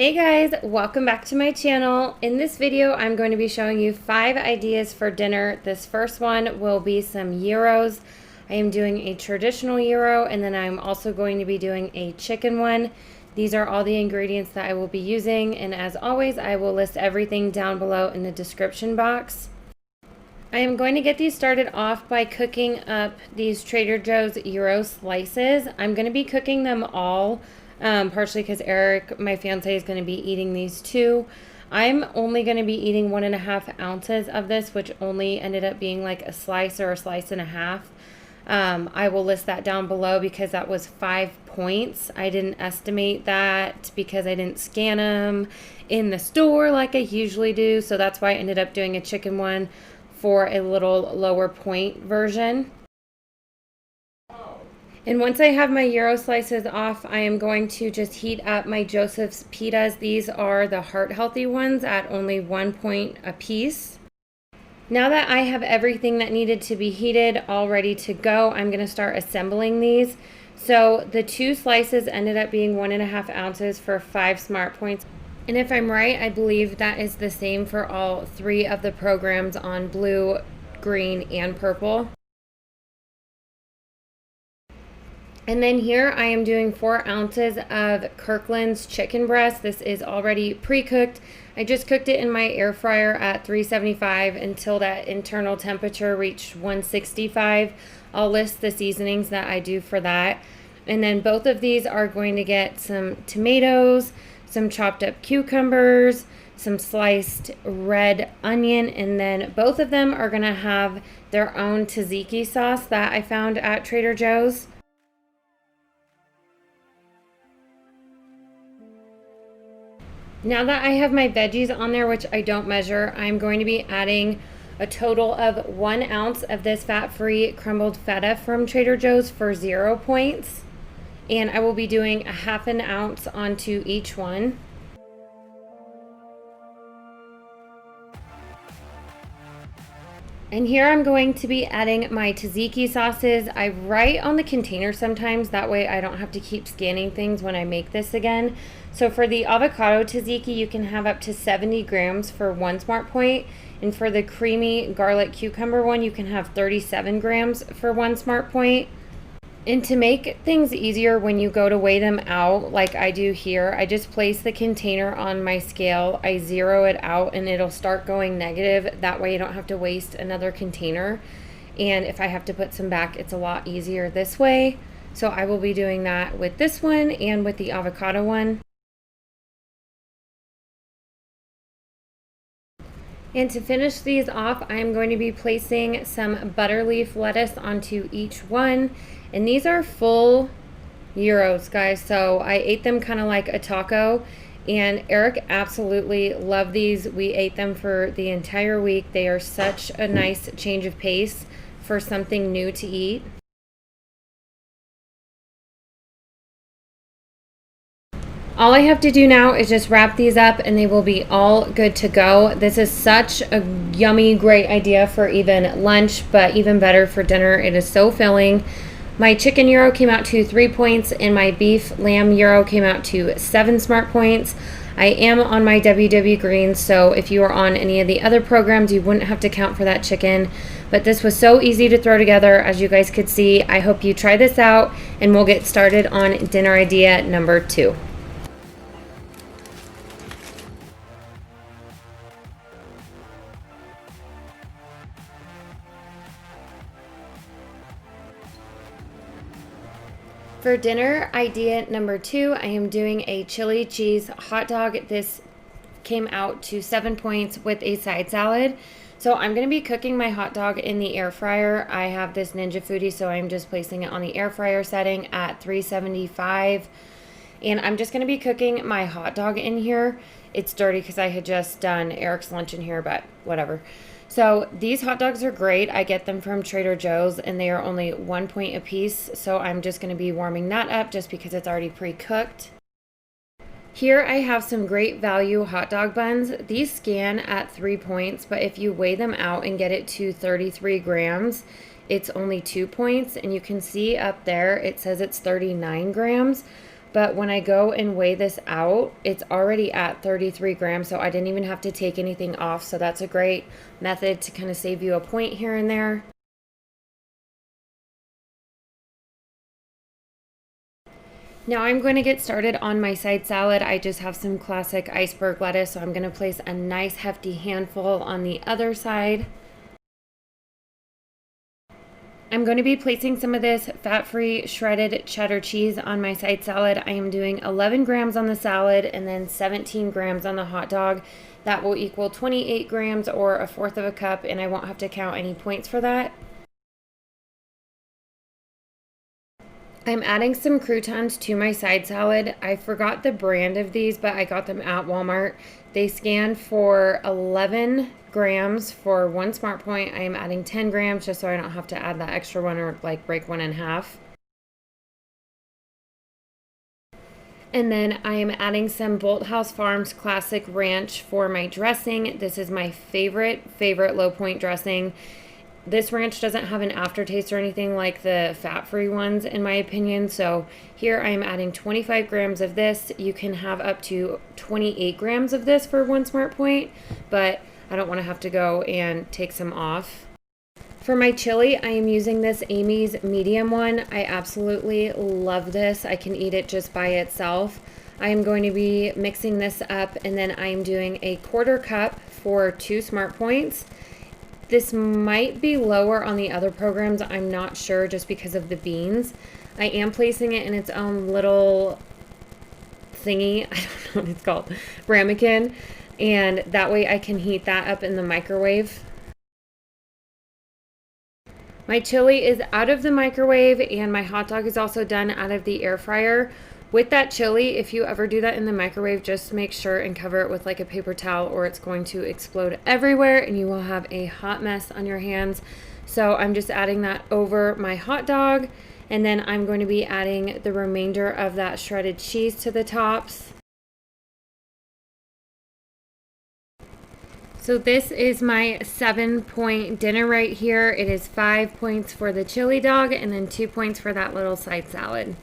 Hey guys, welcome back to my channel. In this video, I'm going to be showing you 5 ideas for dinner. This first one will be some gyros. I am doing a traditional gyro, and then I'm also going to be doing a chicken one. These are all the ingredients that I will be using, and as always, I will list everything down below in the description box. I am going to get these started off by cooking up these Trader Joe's gyro slices. I'm going to be cooking them all. Partially because Eric, my fiance, is going to be eating these too. I'm only going to be eating 1.5 ounces of this, which only ended up being like a slice or a slice and a half. I will list that down below because that was 5 points. I didn't estimate that because I didn't scan them in the store like I usually do. So that's why I ended up doing a chicken one for a little lower point version. And once I have my gyro slices off, I am going to just heat up my Joseph's Pitas. These are the heart healthy ones at only 1 point a piece. Now that I have everything that needed to be heated all ready to go, I'm going to start assembling these. So the 2 slices ended up being 1.5 ounces for 5 smart points. And if I'm right, I believe that is the same for all 3 of the programs on blue, green, and purple. And then here I am doing 4 ounces of Kirkland's chicken breast. This is already pre-cooked. I just cooked it in my air fryer at 375 until that internal temperature reached 165. I'll list the seasonings that I do for that. And then both of these are going to get some tomatoes, some chopped up cucumbers, some sliced red onion, and then both of them are going to have their own tzatziki sauce that I found at Trader Joe's. Now that I have my veggies on there, which I don't measure, I'm going to be adding a total of 1 ounce of this fat-free crumbled feta from Trader Joe's for 0 points. And I will be doing a 1/2 ounce onto each one. And here I'm going to be adding my tzatziki sauces. I write on the container sometimes, that way I don't have to keep scanning things when I make this again. So for the avocado tzatziki, you can have up to 70 grams for 1 smart point. And for the creamy garlic cucumber one, you can have 37 grams for 1 smart point. And to make things easier when you go to weigh them out, like I do here, I just place the container on my scale, I zero it out, and it'll start going negative. That way you don't have to waste another container. And if I have to put some back, it's a lot easier this way. So I will be doing that with this one and with the avocado one. And to finish these off, I am going to be placing some butter leaf lettuce onto each one. And these are full gyros, guys. So I ate them kind of like a taco. And Eric absolutely loved these. We ate them for the entire week. They are such a nice change of pace for something new to eat. All I have to do now is just wrap these up and they will be all good to go. This is such a yummy, great idea for even lunch, but even better for dinner. It is so filling. My chicken gyro came out to 3 points and my beef lamb gyro came out to 7 smart points. I am on my myWW greens, so if you are on any of the other programs, you wouldn't have to count for that chicken. But this was so easy to throw together, as you guys could see. I hope you try this out and we'll get started on dinner idea number 2. For dinner idea number 2, I am doing a chili cheese hot dog. This came out to 7 points with a side salad. So I'm going to be cooking my hot dog in the air fryer. I have this Ninja Foodie, so I'm just placing it on the air fryer setting at 375. And I'm just going to be cooking my hot dog in here. It's dirty because I had just done Eric's lunch in here, but whatever. So these hot dogs are great. I get them from Trader Joe's and they are only 1 point a piece. So I'm just going to be warming that up just because it's already pre-cooked. Here I have some great value hot dog buns. These scan at 3 points, but if you weigh them out and get it to 33 grams, it's only 2 points. And you can see up there, it says it's 39 grams. but when I go and weigh this out, it's already at 33 grams, so I didn't even have to take anything off. So that's a great method to kind of save you a point here and there. Now I'm going to get started on my side salad. I just have some classic iceberg lettuce, so I'm going to place a nice hefty handful on the other side. I'm going to be placing some of this fat-free shredded cheddar cheese on my side salad. I am doing 11 grams on the salad and then 17 grams on the hot dog. That will equal 28 grams or a fourth of a cup, and I won't have to count any points for that. I'm adding some croutons to my side salad. I forgot the brand of these, but I got them at Walmart. They scan for 11 grams for 1 smart point. I am adding 10 grams just so I don't have to add that extra one or like break one in half. And then I am adding some Bolthouse Farms Classic Ranch for my dressing. This is my favorite low point dressing. This ranch doesn't have an aftertaste or anything like the fat-free ones, in my opinion. So here I am adding 25 grams of this. You can have up to 28 grams of this for 1 smart point, but I don't want to have to go and take some off. For my chili, I am using this Amy's medium one. I absolutely love this. I can eat it just by itself. I am going to be mixing this up, and then I am doing a 1/4 cup for 2 smart points. This might be lower on the other programs, I'm not sure, just because of the beans. I am placing it in its own little thingy, I don't know what it's called, ramekin, and that way I can heat that up in the microwave. My chili is out of the microwave, and my hot dog is also done out of the air fryer. With that chili, if you ever do that in the microwave, just make sure and cover it with like a paper towel, or it's going to explode everywhere and you will have a hot mess on your hands. So I'm just adding that over my hot dog, and then I'm going to be adding the remainder of that shredded cheese to the tops. So this is my 7-point dinner right here. It is 5 points for the chili dog and then 2 points for that little side salad.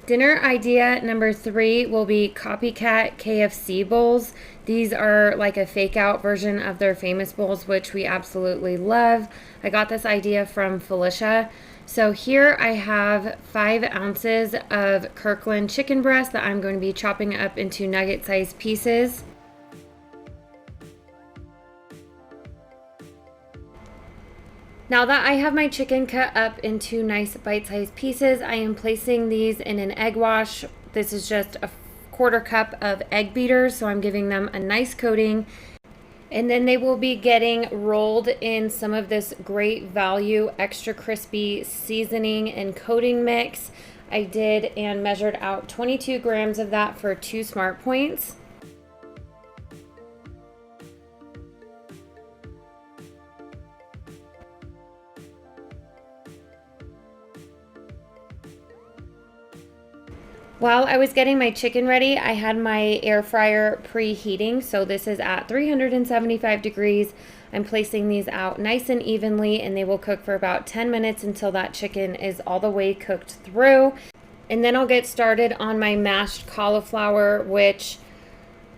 Dinner idea number 3 will be copycat KFC bowls. These are like a fake out version of their famous bowls, which we absolutely love. I got this idea from Felicia. So here I have 5 ounces of Kirkland chicken breast that I'm going to be chopping up into nugget-sized pieces. Now that I have my chicken cut up into nice bite-sized pieces, I am placing these in an egg wash. This is just a 1/4 cup of egg beaters, so I'm giving them a nice coating. And then they will be getting rolled in some of this Great Value extra crispy seasoning and coating mix. I did and measured out 22 grams of that for 2 smart points. While I was getting my chicken ready, I had my air fryer preheating. So this is at 375 degrees. I'm placing these out nice and evenly, and they will cook for about 10 minutes until that chicken is all the way cooked through. And then I'll get started on my mashed cauliflower, which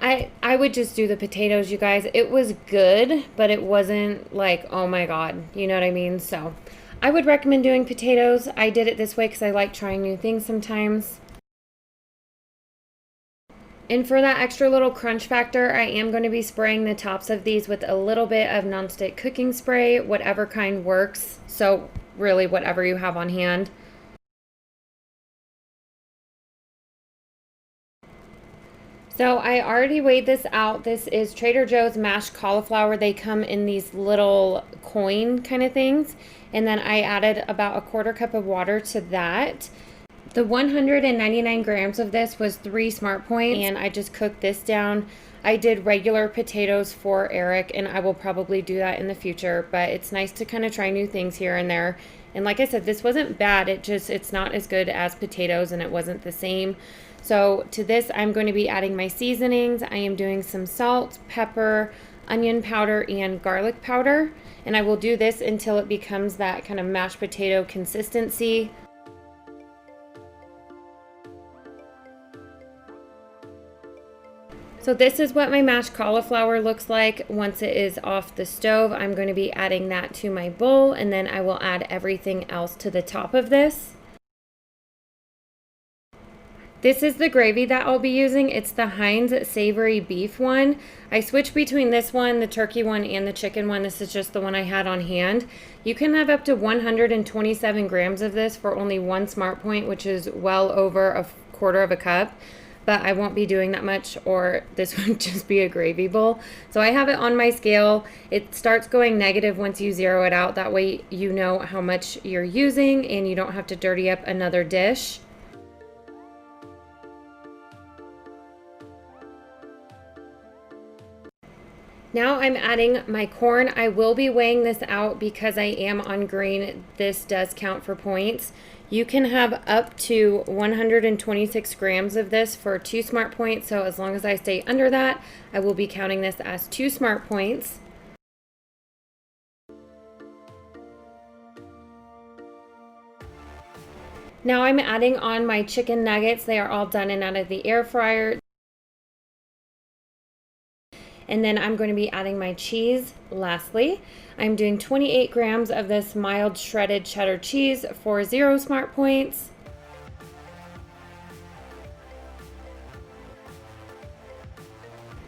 I would just do the potatoes, you guys. It was good, but it wasn't like, oh my God, you know what I mean? So I would recommend doing potatoes. I did it this way because I like trying new things sometimes. And for that extra little crunch factor, I am going to be spraying the tops of these with a little bit of nonstick cooking spray, whatever kind works. So really whatever you have on hand. So I already weighed this out. This is Trader Joe's mashed cauliflower. They come in these little coin kind of things. And then I added about a 1/4 cup of water to that. The 199 grams of this was 3 smart points, and I just cooked this down. I did regular potatoes for Eric, and I will probably do that in the future, but it's nice to kind of try new things here and there. And like I said, this wasn't bad. It's not as good as potatoes, and it wasn't the same. So to this, I'm going to be adding my seasonings. I am doing some salt, pepper, onion powder, and garlic powder. And I will do this until it becomes that kind of mashed potato consistency. So this is what my mashed cauliflower looks like once it is off the stove. I'm going to be adding that to my bowl, and then I will add everything else to the top of this. This is the gravy that I'll be using. It's the Heinz Savory Beef one. I switched between this one, the turkey one, and the chicken one. This is just the one I had on hand. You can have up to 127 grams of this for only 1 Smart Point, which is well over a quarter of a cup. But I won't be doing that much, or this would just be a gravy bowl. So I have it on my scale. It starts going negative once you zero it out. That way you know how much you're using and you don't have to dirty up another dish. Now I'm adding my corn. I will be weighing this out because I am on green. This does count for points. You can have up to 126 grams of this for 2 Smart Points. So as long as I stay under that, I will be counting this as 2 Smart Points. Now I'm adding on my chicken nuggets. They are all done and out of the air fryer. And then I'm going to be adding my cheese lastly. I'm doing 28 grams of this mild shredded cheddar cheese for 0 Smart Points.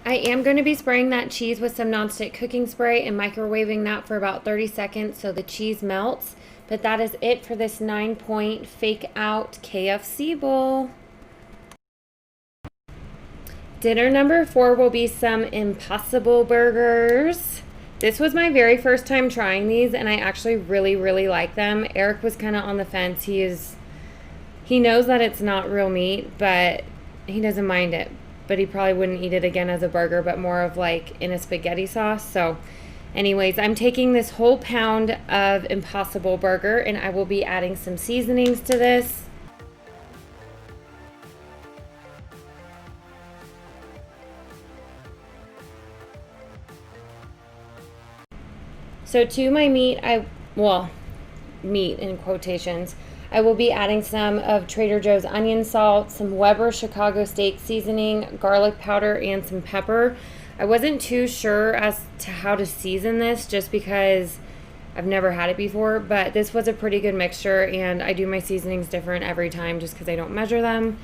I am going to be spraying that cheese with some nonstick cooking spray and microwaving that for about 30 seconds so the cheese melts. But that is it for this 9-point fake out KFC bowl. Dinner number 4 will be some Impossible burgers. This was my very first time trying these, and I actually really like them. Eric was kind of on the fence. He knows that it's not real meat, but he doesn't mind it. But he probably wouldn't eat it again as a burger, but more of like in a spaghetti sauce. So anyways, I'm taking this whole pound of Impossible burger, and I will be adding some seasonings to this. So to my meat, meat in quotations, I will be adding some of Trader Joe's onion salt, some Weber Chicago steak seasoning, garlic powder, and some pepper. I wasn't too sure as to how to season this just because I've never had it before, but this was a pretty good mixture, and I do my seasonings different every time just because I don't measure them.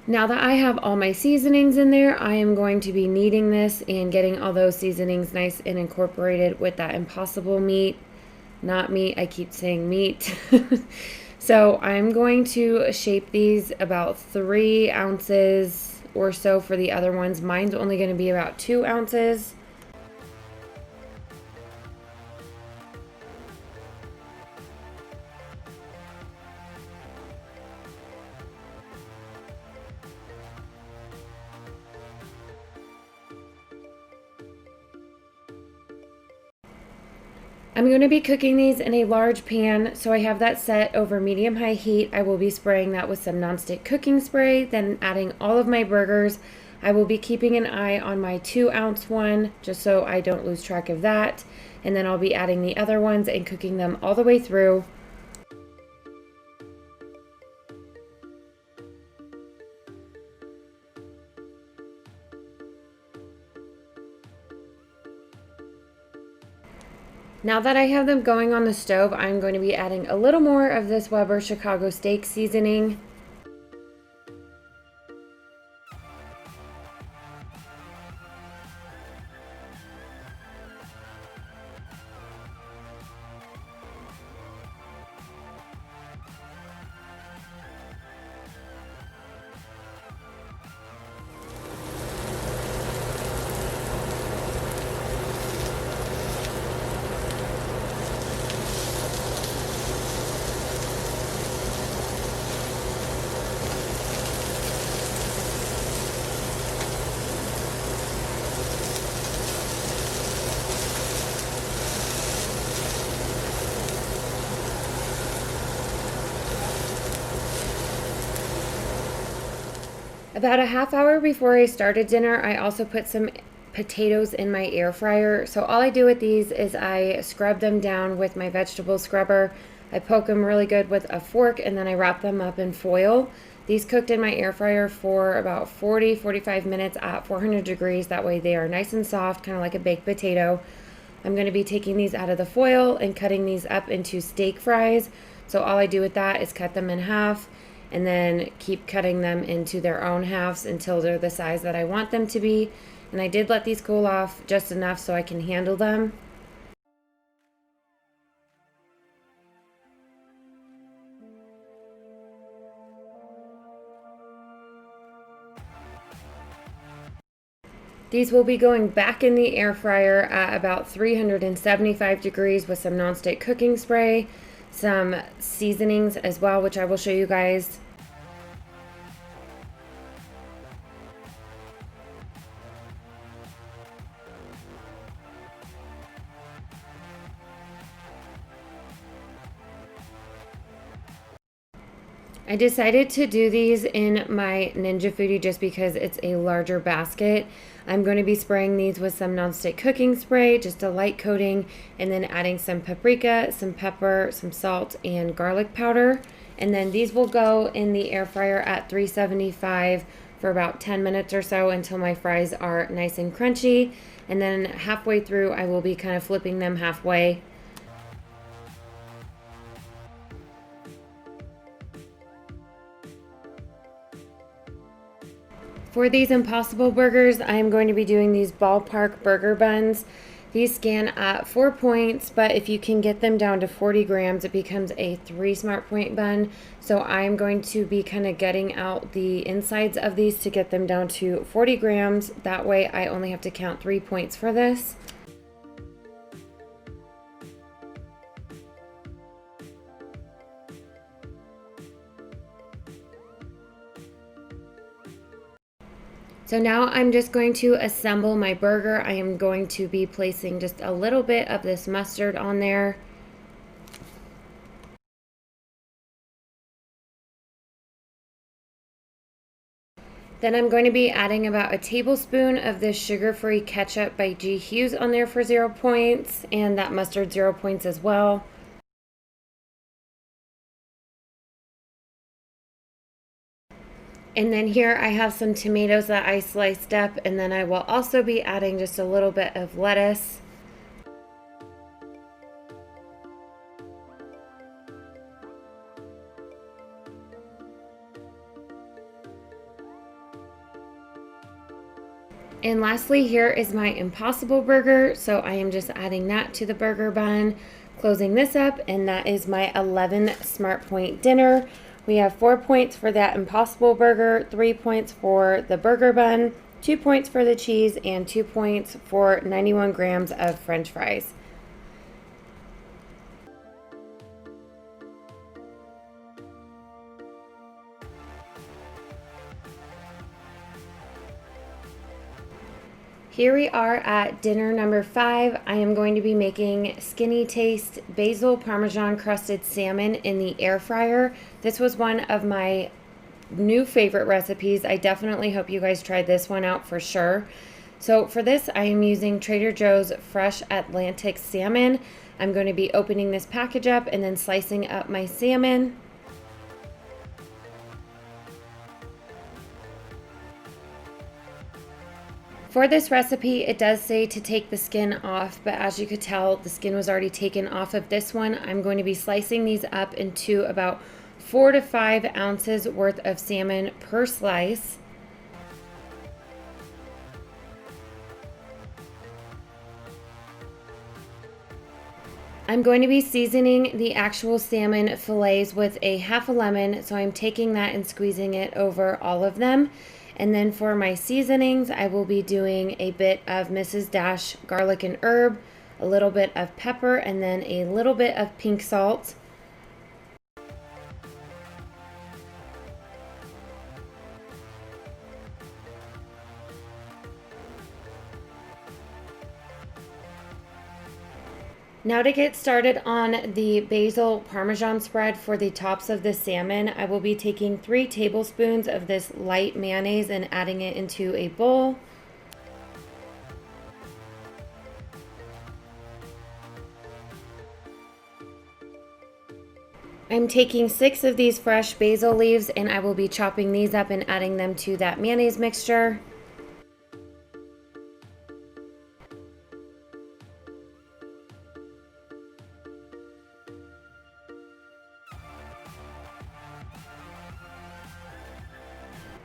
Now that I have all my seasonings in there, I am going to be kneading this and getting all those seasonings nice and incorporated with that Impossible meat. Not meat, I keep saying meat. So I'm going to shape these about 3 ounces or so for the other ones. Mine's only going to be about 2 ounces. I'm going to be cooking these in a large pan, so I have that set over medium-high heat. I will be spraying that with some nonstick cooking spray, then adding all of my burgers. I will be keeping an eye on my 2-ounce one, just so I don't lose track of that. And then I'll be adding the other ones and cooking them all the way through. Now that I have them going on the stove, I'm going to be adding a little more of this Weber Chicago steak seasoning. About a half hour before I started dinner, I also put some potatoes in my air fryer. So all I do with these is I scrub them down with my vegetable scrubber. I poke them really good with a fork, and then I wrap them up in foil. These cooked in my air fryer for about 40-45 minutes at 400 degrees. That way they are nice and soft, kind of like a baked potato. I'm going to be taking these out of the foil and cutting these up into steak fries. So all I do with that is cut them in half and then keep cutting them into their own halves until they're the size that I want them to be. And I did let these cool off just enough so I can handle them. These will be going back in the air fryer at about 375 degrees with some nonstick cooking spray, some seasonings as well, which I will show you guys. I decided to do these in my Ninja Foodie just because it's a larger basket. I'm going to be spraying these with some nonstick cooking spray, just a light coating, and then adding some paprika, some pepper, some salt, and garlic powder. And then these will go in the air fryer at 375 for about 10 minutes or so until my fries are nice and crunchy. And then halfway through, I will be kind of flipping them halfway. For these Impossible Burgers, I am going to be doing these ballpark burger buns. These scan at 4 points, but if you can get them down to 40 grams, it becomes a 3 smart point bun. So I am going to be kind of gutting out the insides of these to get them down to 40 grams. That way I only have to count 3 points for this. So now I'm just going to assemble my burger. I am going to be placing just a little bit of this mustard on there. Then I'm going to be adding about a tablespoon of this sugar-free ketchup by G. Hughes on there for 0 points, and that mustard 0 points as well. And then here I have some tomatoes that I sliced up, and then I will also be adding just a little bit of lettuce. And lastly, here is my Impossible Burger. So I am just adding that to the burger bun, closing this up, and that is my 11 Smart Point dinner. We have 4 points for that Impossible Burger, 3 points for the burger bun, 2 points for the cheese, and 2 points for 91 grams of French fries. Here we are at dinner number 5. I am going to be making Skinny Taste Basil Parmesan Crusted Salmon in the air fryer. This was one of my new favorite recipes. I definitely hope you guys tried this one out for sure. So for this, I am using Trader Joe's Fresh Atlantic Salmon. I'm going to be opening this package up and then slicing up my salmon. For this recipe, it does say to take the skin off, but as you could tell, the skin was already taken off of this one. I'm going to be slicing these up into about 4 to 5 ounces worth of salmon per slice. I'm going to be seasoning the actual salmon fillets with a half a lemon, so I'm taking that and squeezing it over all of them. And then for my seasonings, I will be doing a bit of Mrs. Dash garlic and herb, a little bit of pepper, and then a little bit of pink salt. Now to get started on the basil parmesan spread for the tops of the salmon, I will be taking 3 tablespoons of this light mayonnaise and adding it into a bowl. I'm taking 6 of these fresh basil leaves and I will be chopping these up and adding them to that mayonnaise mixture.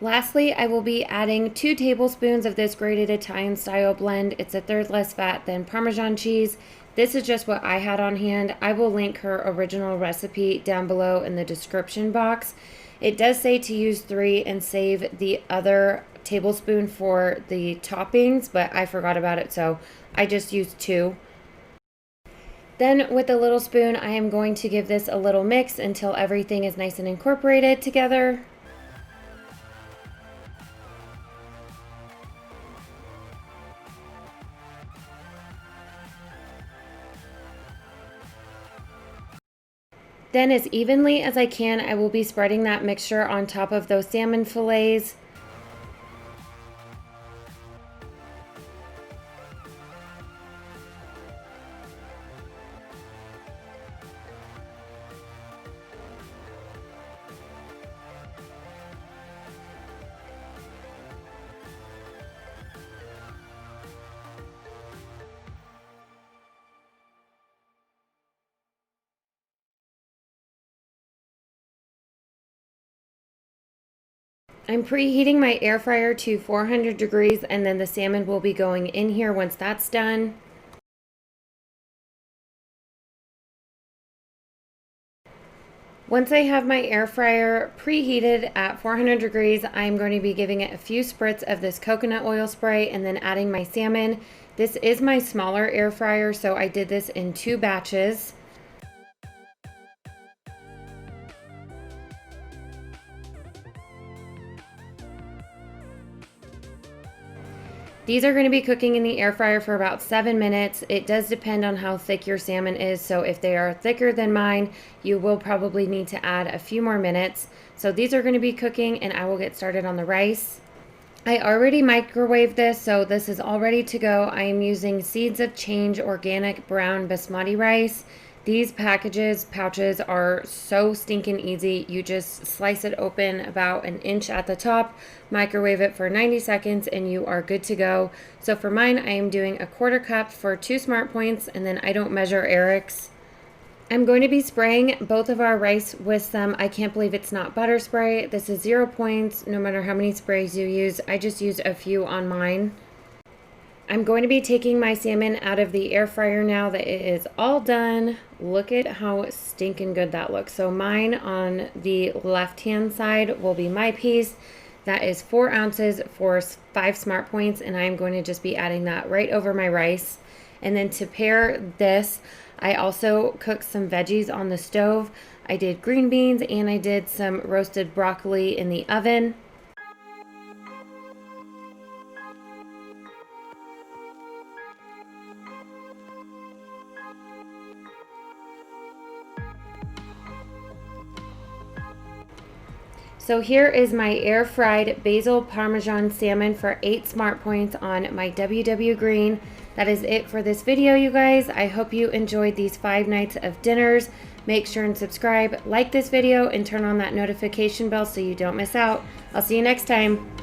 Lastly, I will be adding 2 tablespoons of this grated Italian style blend. It's a third less fat than Parmesan cheese. This is just what I had on hand. I will link her original recipe down below in the description box. It does say to use 3 and save the other tablespoon for the toppings, but I forgot about it, so I just used 2. Then with a little spoon, I am going to give this a little mix until everything is nice and incorporated together. Then as evenly as I can, I will be spreading that mixture on top of those salmon fillets. I'm preheating my air fryer to 400 degrees and then the salmon will be going in here once that's done. Once I have my air fryer preheated at 400 degrees, I'm going to be giving it a few spritz of this coconut oil spray and then adding my salmon. This is my smaller air fryer, so I did this in 2 batches. These are going to be cooking in the air fryer for about 7 minutes. It does depend on how thick your salmon is, so if they are thicker than mine, you will probably need to add a few more minutes. So these are going to be cooking and I will get started on the rice. I already microwaved this, so this is all ready to go. I am using Seeds of Change organic brown basmati rice. These pouches are so stinking easy. You just slice it open about an inch at the top, microwave it for 90 seconds, and you are good to go. So for mine, I am doing a 1/4 cup for 2 smart points, and then I don't measure Eric's. I'm going to be spraying both of our rice with some, I can't believe it's not butter spray. This is 0 points, no matter how many sprays you use. I just used a few on mine. I'm going to be taking my salmon out of the air fryer now that it is all done. Look at how stinking good that looks. So mine on the left-hand side will be my piece. That is 4 ounces for 5 smart points, and I'm going to just be adding that right over my rice. And then to pair this, I also cooked some veggies on the stove. I did green beans and I did some roasted broccoli in the oven. So here is my air fried basil parmesan salmon for 8 smart points on myWW green. That is it for this video, you guys. I hope you enjoyed these 5 nights of dinners. Make sure and subscribe, like this video, and turn on that notification bell so you don't miss out. I'll see you next time.